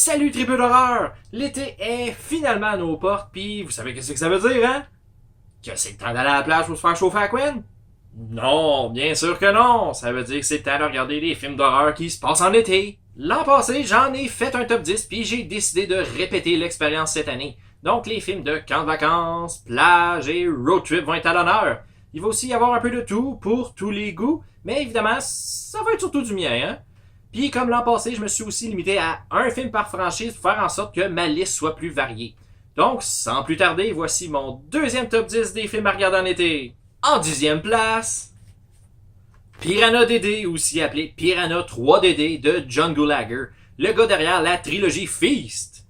Salut triple d'horreur! L'été est finalement à nos portes, pis vous savez qu'est-ce que ça veut dire, hein? Que c'est le temps d'aller à la plage pour se faire chauffer à Quinn? Non, bien sûr que non! Ça veut dire que c'est le temps de regarder des films d'horreur qui se passent en été. L'an passé, j'en ai fait un top 10, puis j'ai décidé de répéter l'expérience cette année. Donc les films de camp de vacances, plage et road trip vont être à l'honneur. Il va aussi y avoir un peu de tout pour tous les goûts, mais évidemment, ça va être surtout du mien, hein? Puis comme l'an passé, je me suis aussi limité à un film par franchise pour faire en sorte que ma liste soit plus variée. Donc, sans plus tarder, voici mon deuxième top 10 des films à regarder en été. En 10e place, Piranha DD, aussi appelé Piranha 3DD de John Gulager, le gars derrière la trilogie Feast.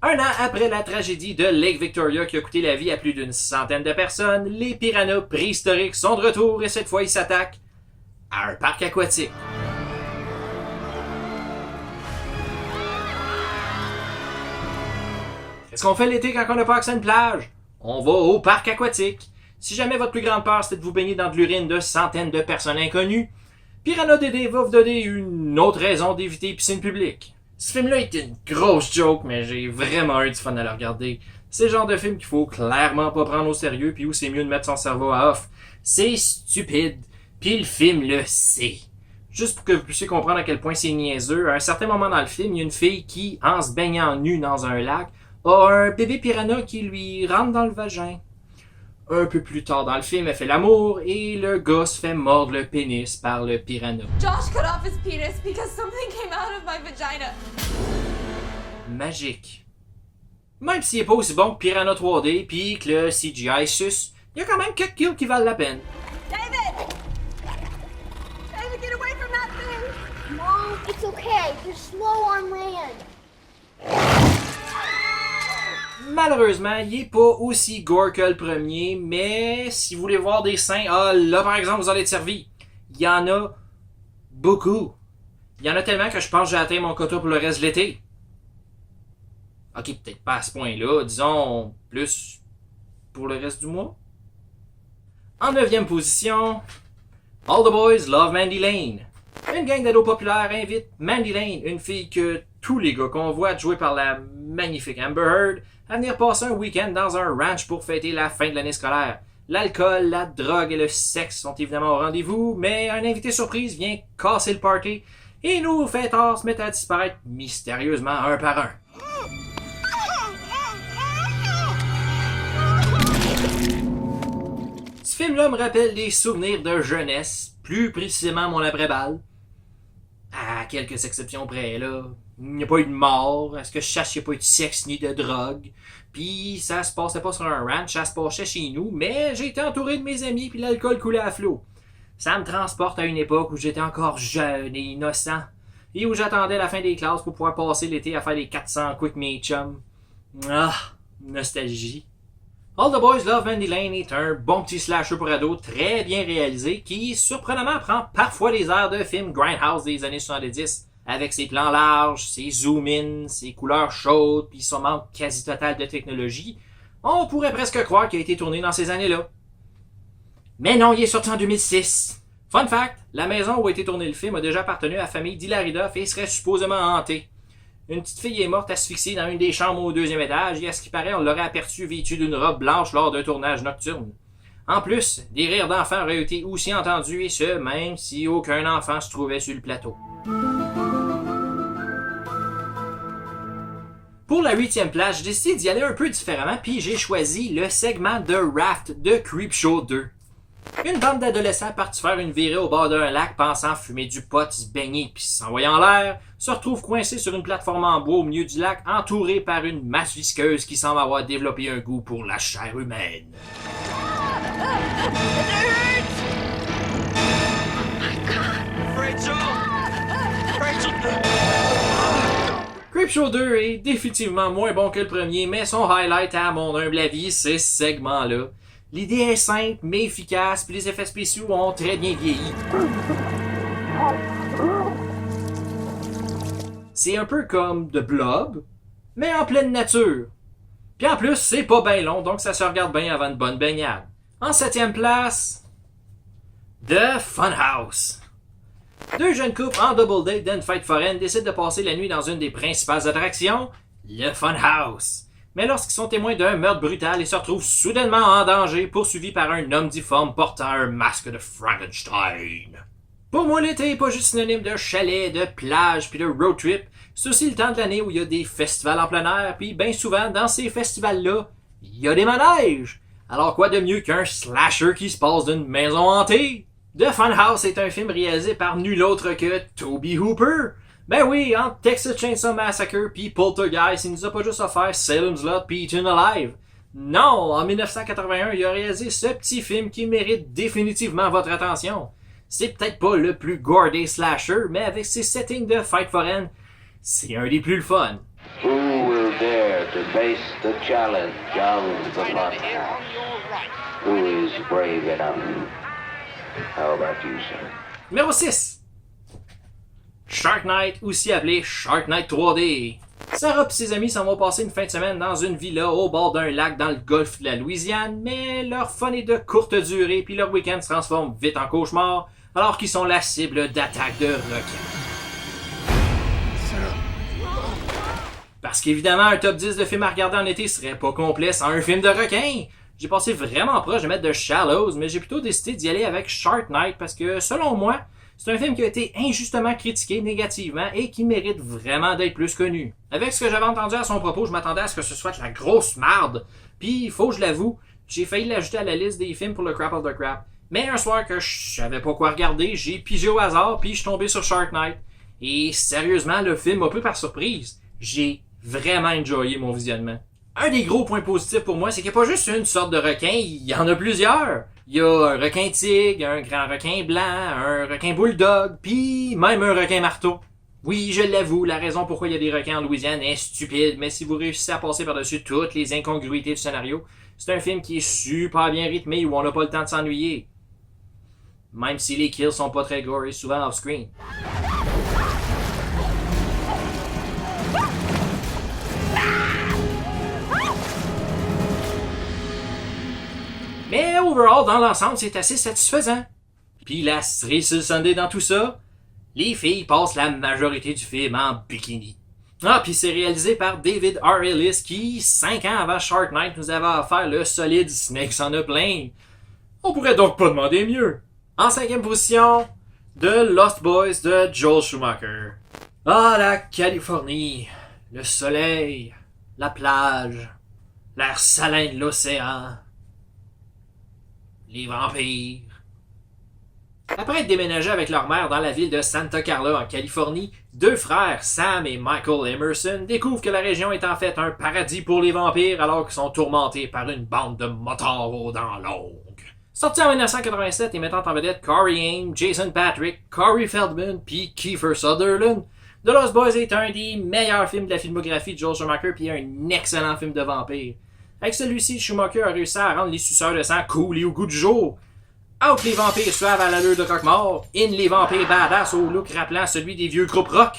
Un an après la tragédie de Lake Victoria qui a coûté la vie à plus d'une centaine de personnes, les piranhas préhistoriques sont de retour et cette fois ils s'attaquent à un parc aquatique. Qu'est-ce qu'on fait l'été quand on n'a pas accès à une plage? On va au parc aquatique. Si jamais votre plus grande peur c'était de vous baigner dans de l'urine de centaines de personnes inconnues, Piranha DD va vous donner une autre raison d'éviter les piscines publiques. Ce film-là est une grosse joke, mais j'ai vraiment eu du fun à le regarder. C'est le genre de film qu'il faut clairement pas prendre au sérieux, puis où c'est mieux de mettre son cerveau à off. C'est stupide, puis le film le sait. Juste pour que vous puissiez comprendre à quel point c'est niaiseux, à un certain moment dans le film, il y a une fille qui, en se baignant nue dans un lac, a un bébé piranha qui lui rentre dans le vagin. Un peu plus tard dans le film, elle fait l'amour et le gars se fait mordre le pénis par le piranha. Josh cut off his penis because something came out of my vagina. Magique. Même s'il est pas aussi bon que Piranha 3D pis que le CGI suce, il y a quand même quelques kills qui valent la peine. David! David, get away from that thing! Mom, it's okay. You're slow on land. Malheureusement, il est pas aussi gore que le premier, mais si vous voulez voir des seins, là par exemple, vous allez être servi. Il y en a beaucoup. Il y en a tellement que je pense que j'ai atteint mon quota pour le reste de l'été. Ok, peut-être pas à ce point-là, disons plus pour le reste du mois. En 9e position, All the Boys Love Mandy Lane. Une gang d'ados populaires invite Mandy Lane, une fille que tous les gars convoitent, jouée par la magnifique Amber Heard, à venir passer un week-end dans un ranch pour fêter la fin de l'année scolaire. L'alcool, la drogue et le sexe sont évidemment au rendez-vous, mais un invité surprise vient casser le party et nos fêtards se mettent à disparaître mystérieusement un par un. Ce film-là me rappelle des souvenirs de jeunesse, plus précisément mon après-balle. À quelques exceptions près, là. Il n'y a pas eu de mort, à ce que je sache, il n'y a pas eu de sexe ni de drogue. Puis ça se passait pas sur un ranch, ça se passait chez nous, mais j'ai été entouré de mes amis puis l'alcool coulait à flot. Ça me transporte à une époque où j'étais encore jeune et innocent, et où j'attendais la fin des classes pour pouvoir passer l'été à faire les 400 quick me chum. Ah, nostalgie. All the Boys Love Mandy Lane est un bon petit slasher pour ados très bien réalisé qui, surprenamment, prend parfois les airs de films Grindhouse des années 70 avec ses plans larges, ses zoom-in, ses couleurs chaudes puis son manque quasi total de technologie. On pourrait presque croire qu'il a été tourné dans ces années-là. Mais non, il est sorti en 2006. Fun fact, la maison où a été tourné le film a déjà appartenu à la famille d'Hilary Duff et serait supposément hantée. Une petite fille est morte asphyxiée dans une des chambres au 2e étage et à ce qui paraît, on l'aurait aperçue vêtue d'une robe blanche lors d'un tournage nocturne. En plus, des rires d'enfants auraient été aussi entendus et ce, même si aucun enfant se trouvait sur le plateau. Pour la 8e place, j'ai décidé d'y aller un peu différemment puis j'ai choisi le segment de Raft de Creepshow 2. Une bande d'adolescents partis faire une virée au bord d'un lac pensant fumer du pot, se baigner puis s'envoyer en l'air, se retrouvent coincés sur une plateforme en bois au milieu du lac entourés par une masse visqueuse qui semble avoir développé un goût pour la chair humaine. Creepshow 2 est définitivement moins bon que le premier, mais son highlight à mon humble avis, c'est ce segment-là. L'idée est simple, mais efficace, puis les effets spéciaux ont très bien vieilli. C'est un peu comme The Blob, mais en pleine nature. Puis en plus, c'est pas bien long, donc ça se regarde bien avant une bonne baignade. En 7e place, The Funhouse. Deux jeunes couples en double date d'une fête foraine décident de passer la nuit dans une des principales attractions, le Funhouse. Mais lorsqu'ils sont témoins d'un meurtre brutal, ils se retrouvent soudainement en danger, poursuivis par un homme difforme portant un masque de Frankenstein. Pour moi, l'été n'est pas juste synonyme de chalet, de plage puis de road trip. C'est aussi le temps de l'année où il y a des festivals en plein air, puis bien souvent, dans ces festivals-là, il y a des manèges. Alors quoi de mieux qu'un slasher qui se passe d'une maison hantée? The Funhouse est un film réalisé par nul autre que Tobe Hooper. Ben oui, entre Texas Chainsaw Massacre pis Poltergeist, il nous a pas juste offert Salem's Lot pis Eaten Alive. Non, en 1981, il a réalisé ce petit film qui mérite définitivement votre attention. C'est peut-être pas le plus gore des slashers, mais avec ses settings de fight foraine, c'est un des plus le fun. Who will dare to face the challenge of the Funhouse? Who is brave enough? How about you, sir? Numéro 6. Shark Night, aussi appelé Shark Night 3D. Sarah et ses amis s'en vont passer une fin de semaine dans une villa au bord d'un lac dans le golfe de la Louisiane, mais leur fun est de courte durée puis leur week-end se transforme vite en cauchemar alors qu'ils sont la cible d'attaques de requins. Parce qu'évidemment, un top 10 de films à regarder en été serait pas complet sans un film de requin. J'ai passé vraiment proche de mettre The Shallows, mais j'ai plutôt décidé d'y aller avec Shark Night parce que, selon moi, c'est un film qui a été injustement critiqué négativement et qui mérite vraiment d'être plus connu. Avec ce que j'avais entendu à son propos, je m'attendais à ce que ce soit de la grosse marde. Puis, il faut que je l'avoue, j'ai failli l'ajouter à la liste des films pour le Crap of the Crap. Mais un soir que je savais pas quoi regarder, j'ai pigé au hasard puis je suis tombé sur Shark Night. Et sérieusement, le film m'a pris par surprise. J'ai vraiment enjoyé mon visionnement. Un des gros points positifs pour moi, c'est qu'il n'y a pas juste une sorte de requin, il y en a plusieurs. Il y a un requin tigre, un grand requin blanc, un requin bulldog, puis même un requin marteau. Oui, je l'avoue, la raison pourquoi il y a des requins en Louisiane est stupide, mais si vous réussissez à passer par-dessus toutes les incongruités du scénario, c'est un film qui est super bien rythmé où on n'a pas le temps de s'ennuyer. Même si les kills sont pas très gore et souvent off-screen. Mais overall, dans l'ensemble, c'est assez satisfaisant. Puis la cerise sur le sundae dans tout ça, les filles passent la majorité du film en bikini. Ah, puis c'est réalisé par David R. Ellis qui, 5 ans avant Shark Night, nous avait offert le solide Snakes on a Plane. On pourrait donc pas demander mieux. En 5e position, The Lost Boys de Joel Schumacher. Ah, la Californie, le soleil, la plage, l'air salin de l'océan. Les vampires. Après être déménagés avec leur mère dans la ville de Santa Carla en Californie, deux frères, Sam et Michael Emerson, découvrent que la région est en fait un paradis pour les vampires alors qu'ils sont tourmentés par une bande de motards aux dents longues. Sorti en 1987 et mettant en vedette Corey Haim, Jason Patric, Corey Feldman puis Kiefer Sutherland, The Lost Boys est un des meilleurs films de la filmographie de Joel Schumacher puis un excellent film de vampires. Avec celui-ci, Schumacher a réussi à rendre les suceurs de sang cool et au goût du jour. Out les vampires suaves à l'allure de croque-mort, in les vampires badass au look rappelant celui des vieux groupes rock.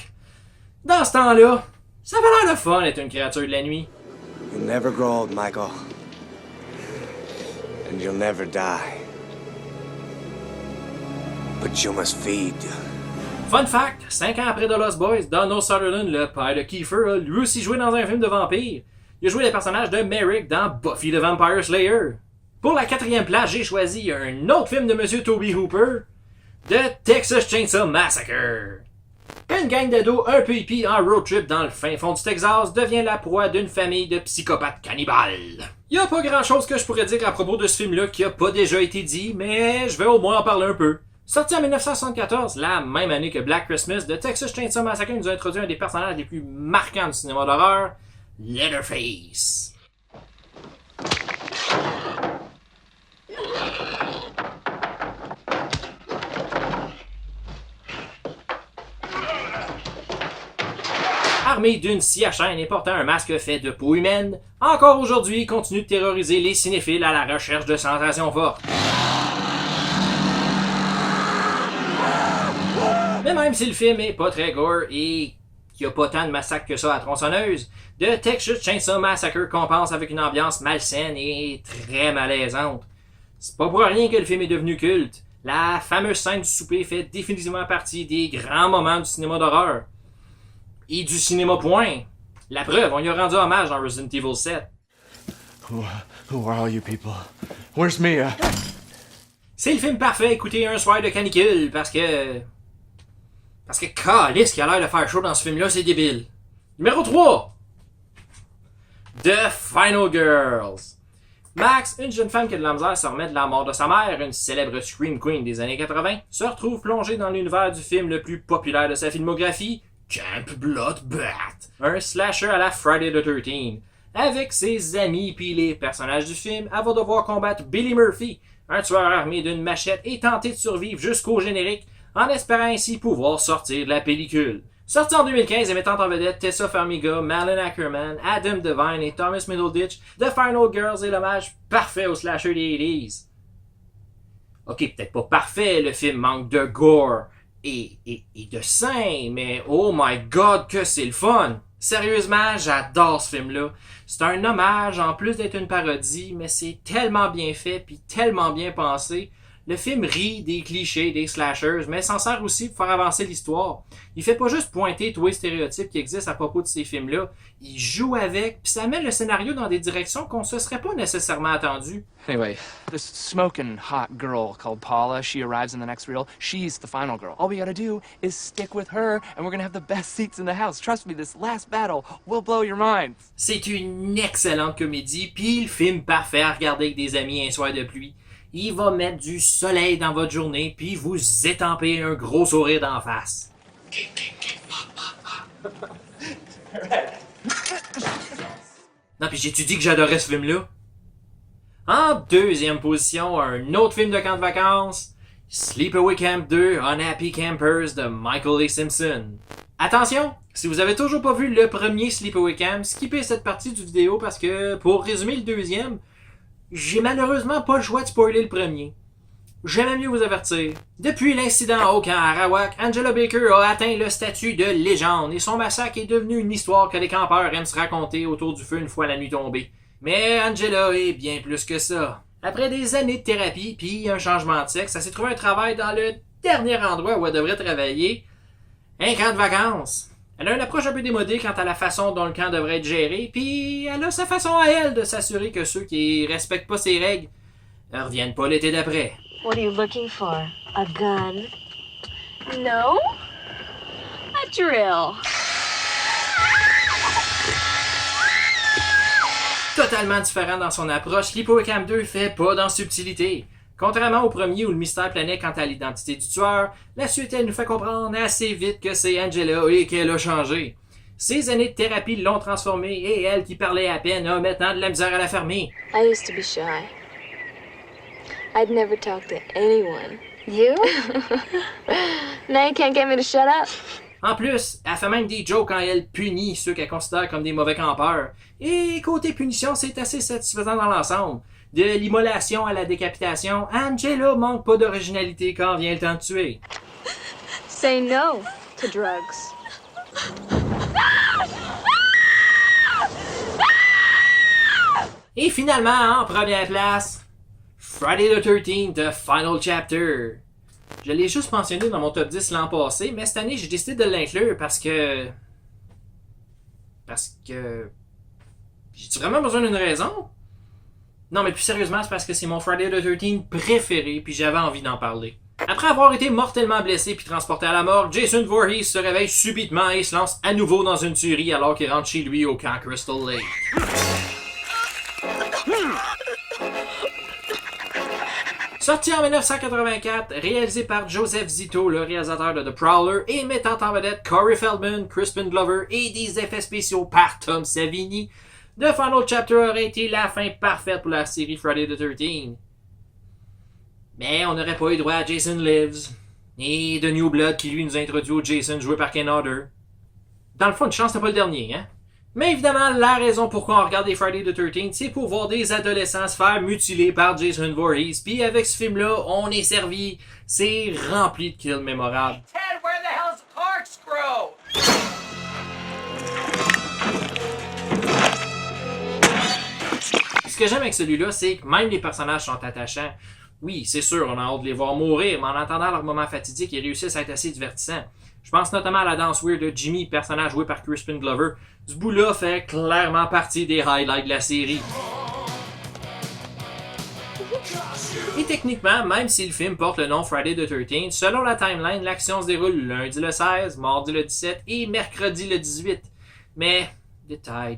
Dans ce temps-là, ça avait l'air de fun d'être une créature de la nuit. You'll never grow old, Michael. And you'll never die. But you must feed. Fun fact, 5 ans après The Lost Boys, Donald Sutherland, le père de Kiefer, a lui aussi joué dans un film de vampires. Il a joué le personnage de Merrick dans Buffy the Vampire Slayer. Pour la 4e place, j'ai choisi un autre film de Monsieur Tobe Hooper, The Texas Chainsaw Massacre. Une gang d'ados un peu hippies en road trip dans le fin fond du Texas devient la proie d'une famille de psychopathes cannibales. Y a pas grand chose que je pourrais dire à propos de ce film-là qui a pas déjà été dit, mais je vais au moins en parler un peu. Sorti en 1974, la même année que Black Christmas, The Texas Chainsaw Massacre nous a introduit un des personnages les plus marquants du cinéma d'horreur, Leatherface. Armé d'une scie à chaîne et portant un masque fait de peau humaine, encore aujourd'hui, il continue de terroriser les cinéphiles à la recherche de sensations fortes. Mais même si le film est pas très gore et qu'il n'y a pas tant de massacres que ça à tronçonneuse, The Texas Chainsaw Massacre compense avec une ambiance malsaine et très malaisante. C'est pas pour rien que le film est devenu culte. La fameuse scène du souper fait définitivement partie des grands moments du cinéma d'horreur. Et du cinéma point. La preuve, on y a rendu hommage dans Resident Evil 7. Who are all you people? Where's Mia? C'est le film parfait à écouter un soir de canicule parce que câlisse qui a l'air de faire chaud dans ce film-là, c'est débile. Numéro 3. The Final Girls. Max, une jeune femme qui a de la misère à se remettre de la mort de sa mère, une célèbre Scream Queen des années 80, se retrouve plongée dans l'univers du film le plus populaire de sa filmographie, Camp Bloodbath, un slasher à la Friday the 13th. Avec ses amis puis les personnages du film, elle va devoir combattre Billy Murphy, un tueur armé d'une machette et tenter de survivre jusqu'au générique, en espérant ainsi pouvoir sortir de la pellicule. Sorti en 2015 et mettant en vedette Tessa Farmiga, Malin Ackerman, Adam Devine et Thomas Middleditch, The Final Girls est l'hommage parfait au slasher des 80s. Ok, peut-être pas parfait, le film manque de gore et de sang, mais oh my god que c'est le fun! Sérieusement, j'adore ce film-là. C'est un hommage en plus d'être une parodie, mais c'est tellement bien fait puis tellement bien pensé. Le film rit des clichés des slashers, mais s'en sert aussi pour faire avancer l'histoire. Il fait pas juste pointer tous les stéréotypes qui existent à propos de ces films-là. Il joue avec, puis ça met le scénario dans des directions qu'on se serait pas nécessairement attendu. Anyway, this smoking hot girl called Paula, she arrives in the next reel. She's the final girl. All we gotta do is stick with her, and we're gonna have the best seats in the house. Trust me, this last battle will blow your mind. C'est une excellente comédie, puis le film parfait à regarder avec des amis un soir de pluie. Il va mettre du soleil dans votre journée, puis vous étamper un gros sourire d'en face. Non, puis j'ai-tu dit que j'adorais ce film-là? En deuxième position, un autre film de camp de vacances, Sleepaway Camp 2 Unhappy Campers de Michael A. Simpson. Attention, si vous avez toujours pas vu le premier Sleepaway Camp, skippez cette partie du vidéo parce que, pour résumer le deuxième, j'ai malheureusement pas le choix de spoiler le premier. J'aimais mieux vous avertir. Depuis l'incident au camp Arawak, Angela Baker a atteint le statut de légende et son massacre est devenu une histoire que les campeurs aiment se raconter autour du feu une fois la nuit tombée. Mais Angela est bien plus que ça. Après des années de thérapie puis un changement de sexe, elle s'est trouvé un travail dans le dernier endroit où elle devrait travailler, un camp de vacances. Elle a une approche un peu démodée quant à la façon dont le camp devrait être géré, puis elle a sa façon à elle de s'assurer que ceux qui respectent pas ses règles ne reviennent pas l'été d'après. What are you looking for? A gun? No? A drill. Totalement différent dans son approche, Sleepaway Camp 2 fait pas dans subtilité. Contrairement au premier où le mystère planait quant à l'identité du tueur, la suite elle nous fait comprendre assez vite que c'est Angela et qu'elle a changé. Ses années de thérapie l'ont transformée et elle qui parlait à peine a maintenant de la misère à la fermer. I used to be shy. I'd never talk to anyone. You? Now you can't get me to shut up. En plus, elle fait même des jokes quand elle punit ceux qu'elle considère comme des mauvais campeurs. Et côté punition, c'est assez satisfaisant dans l'ensemble. De l'immolation à la décapitation, Angela manque pas d'originalité quand vient le temps de tuer. Say no to drugs. Et finalement, en première place, Friday the 13th, The Final Chapter. Je l'ai juste mentionné dans mon top 10 l'an passé, mais cette année, j'ai décidé de l'inclure parce que... J'ai-tu vraiment besoin d'une raison? Non, mais plus sérieusement, c'est parce que c'est mon Friday the 13th préféré, puis j'avais envie d'en parler. Après avoir été mortellement blessé puis transporté à la morgue, Jason Voorhees se réveille subitement et se lance à nouveau dans une tuerie alors qu'il rentre chez lui au camp Crystal Lake. Sorti en 1984, réalisé par Joseph Zito, le réalisateur de The Prowler, et mettant en vedette Corey Feldman, Crispin Glover et des effets spéciaux par Tom Savini, The Final Chapter aurait été la fin parfaite pour la série Friday the 13th. Mais on n'aurait pas eu droit à Jason Lives, et The New Blood qui lui nous introduit au Jason joué par Ken Hodder. Dans le fond, une chance, c'est pas le dernier, hein? Mais évidemment, la raison pourquoi on regarde des Friday the 13th, c'est pour voir des adolescents se faire mutiler par Jason Voorhees. Puis avec ce film-là, on est servi. C'est rempli de kills mémorables. Ted, where the hell's corkscrew? Ce que j'aime avec celui-là, c'est que même les personnages sont attachants. Oui, c'est sûr, on a hâte de les voir mourir, mais en attendant leur moment fatidique, ils réussissent à être assez divertissants. Je pense notamment à la danse weird de Jimmy, personnage joué par Crispin Glover. Ce bout-là fait clairement partie des highlights de la série. Et techniquement, même si le film porte le nom Friday the 13th, selon la timeline, l'action se déroule lundi le 16, mardi le 17 et mercredi le 18. Mais, détail.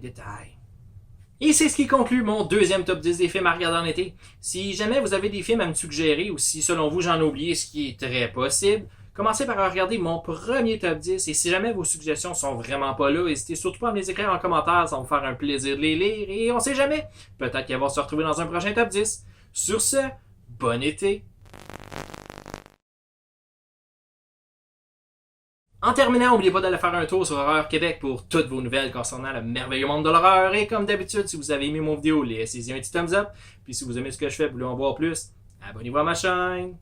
Et c'est ce qui conclut mon deuxième top 10 des films à regarder en été. Si jamais vous avez des films à me suggérer ou si selon vous j'en ai oublié, ce qui est très possible, commencez par regarder mon premier top 10 et si jamais vos suggestions sont vraiment pas là, n'hésitez surtout pas à me les écrire en commentaire, ça va me faire un plaisir de les lire et on sait jamais, peut-être qu'elles vont se retrouver dans un prochain top 10. Sur ce, bon été! En terminant, n'oubliez pas d'aller faire un tour sur Horreur Québec pour toutes vos nouvelles concernant le merveilleux monde de l'horreur. Et comme d'habitude, si vous avez aimé mon vidéo, laissez-y un petit thumbs up. Puis si vous aimez ce que je fais, vous voulez en voir plus, abonnez-vous à ma chaîne.